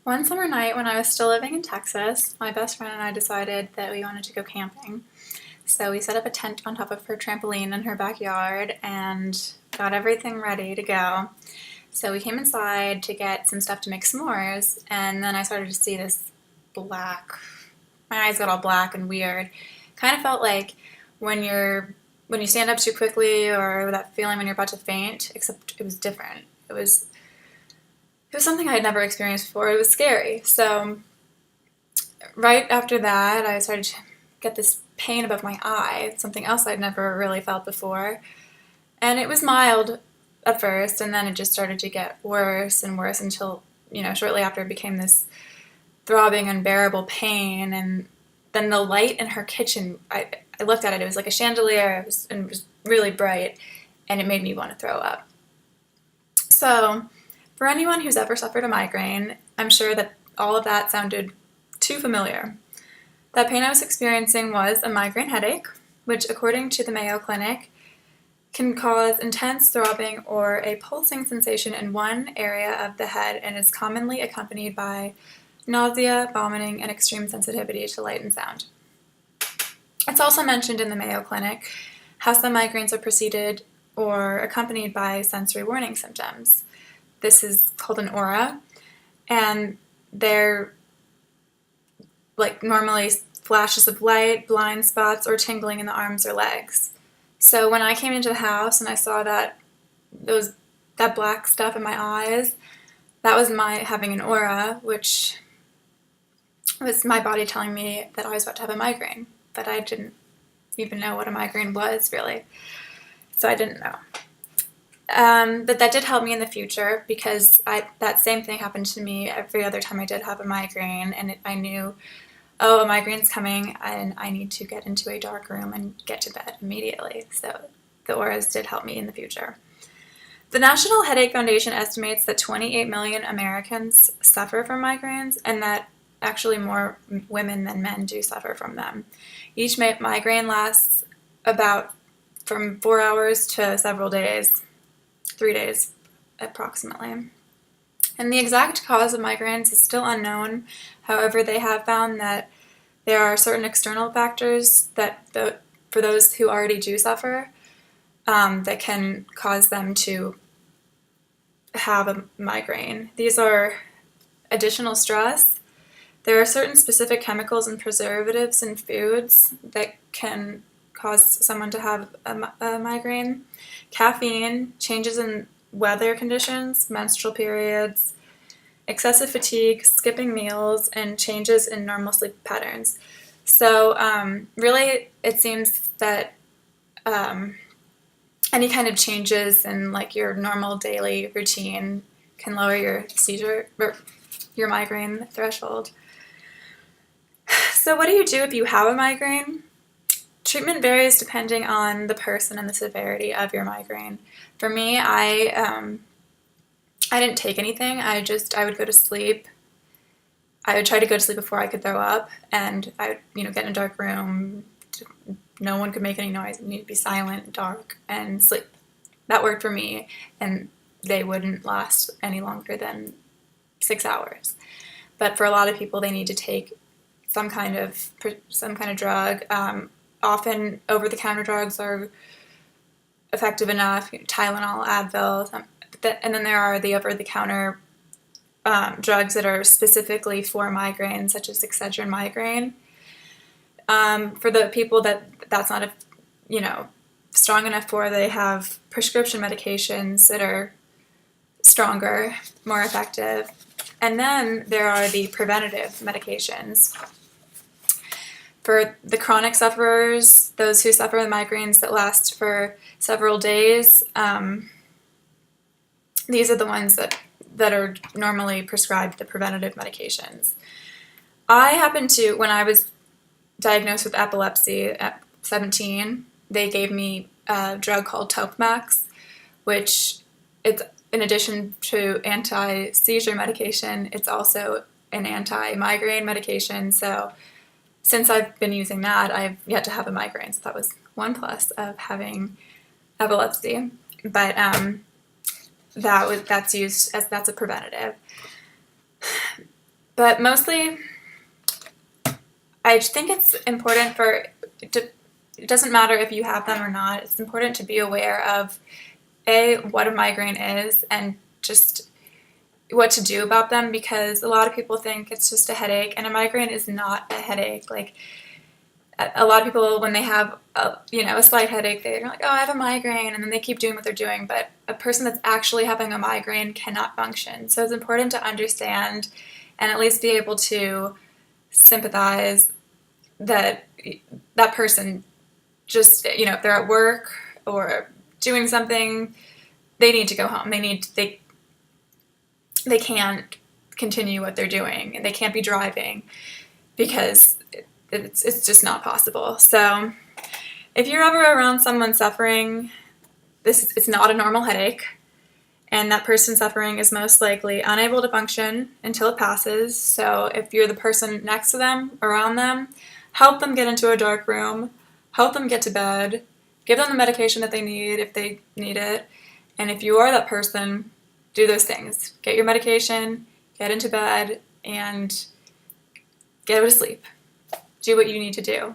One summer night when I was still living in Texas, my best friend and I decided that we wanted to go camping. So we set up a tent on top of her trampoline in her backyard and got everything ready to go. So we came inside to get some stuff to make s'mores, and then I started to see this black. My eyes got all black and weird. Kind of felt like when you stand up too quickly, or that feeling when you're about to faint, except it was different. It was something I had never experienced before. It was scary. So right after that, I started to get this pain above my eye, something else I'd never really felt before. And it was mild at first, and then it just started to get worse and worse until, shortly after it became this throbbing, unbearable pain. And then the light in her kitchen, I looked at it, it was like a chandelier, it was really bright, and it made me want to throw up. So, for anyone who's ever suffered a migraine, I'm sure that all of that sounded too familiar. That pain I was experiencing was a migraine headache, which, according to the Mayo Clinic, can cause intense throbbing or a pulsing sensation in one area of the head and is commonly accompanied by nausea, vomiting, and extreme sensitivity to light and sound. It's also mentioned in the Mayo Clinic how some migraines are preceded or accompanied by sensory warning symptoms. This is called an aura, and they're like normally flashes of light, blind spots, or tingling in the arms or legs. So when I came into the house and I saw that black stuff in my eyes, that was my having an aura, which was my body telling me that I was about to have a migraine, but I didn't even know what a migraine was, really. So I didn't know. But that did help me in the future because that same thing happened to me every other time I did have a migraine, and I knew, oh, a migraine's coming and I need to get into a dark room and get to bed immediately. So the auras did help me in the future. The National Headache Foundation estimates that 28 million Americans suffer from migraines, and that actually more women than men do suffer from them. Each migraine lasts about from 4 hours to several days, 3 days approximately. And the exact cause of migraines is still unknown. However, they have found that there are certain external factors that, for those who already do suffer, that can cause them to have a migraine. These are additional stress. There are certain specific chemicals and preservatives in foods that can cause someone to have a migraine. Caffeine, changes in weather conditions, menstrual periods, excessive fatigue, skipping meals, and changes in normal sleep patterns. So really, it seems that any kind of changes in like your normal daily routine can lower your seizure or your migraine threshold. So what do you do if you have a migraine? Treatment varies depending on the person and the severity of your migraine. For me, I didn't take anything. I would go to sleep. I would try to go to sleep before I could throw up, and I would, get in a dark room. No one could make any noise. You need to be silent, dark, and sleep. That worked for me, and they wouldn't last any longer than 6 hours. But for a lot of people, they need to take some kind of drug. Often over-the-counter drugs are effective enough, Tylenol, Advil, and then there are the over-the-counter drugs that are specifically for migraine, such as Excedrin migraine. For the people that's not strong enough for, they have prescription medications that are stronger, more effective. And then there are the preventative medications. For the chronic sufferers, those who suffer with migraines that last for several days, these are the ones that are normally prescribed the preventative medications. I happened to, when I was diagnosed with epilepsy at 17, they gave me a drug called Topamax, which it's in addition to anti-seizure medication, it's also an anti-migraine medication. So since I've been using that, I've yet to have a migraine. So that was one plus of having epilepsy. But that's used as that's a preventative. But mostly, I think it's important it doesn't matter if you have them or not, it's important to be aware of what a migraine is and just what to do about them, because a lot of people think it's just a headache, and a migraine is not a headache. Like, a lot of people, when they have a slight headache, they're like, oh, I have a migraine, and then they keep doing what they're doing. But a person that's actually having a migraine cannot function. So it's important to understand and at least be able to sympathize that that person just, if they're at work or doing something, they need to go home. They can't continue what they're doing, and they can't be driving because it's just not possible. So if you're ever around someone suffering, it's not a normal headache, and that person suffering is most likely unable to function until it passes. So if you're the person next to them, around them, help them get into a dark room, help them get to bed, give them the medication that they need if they need it. And if you are that person, do those things. Get your medication, get into bed, and go to sleep. Do what you need to do.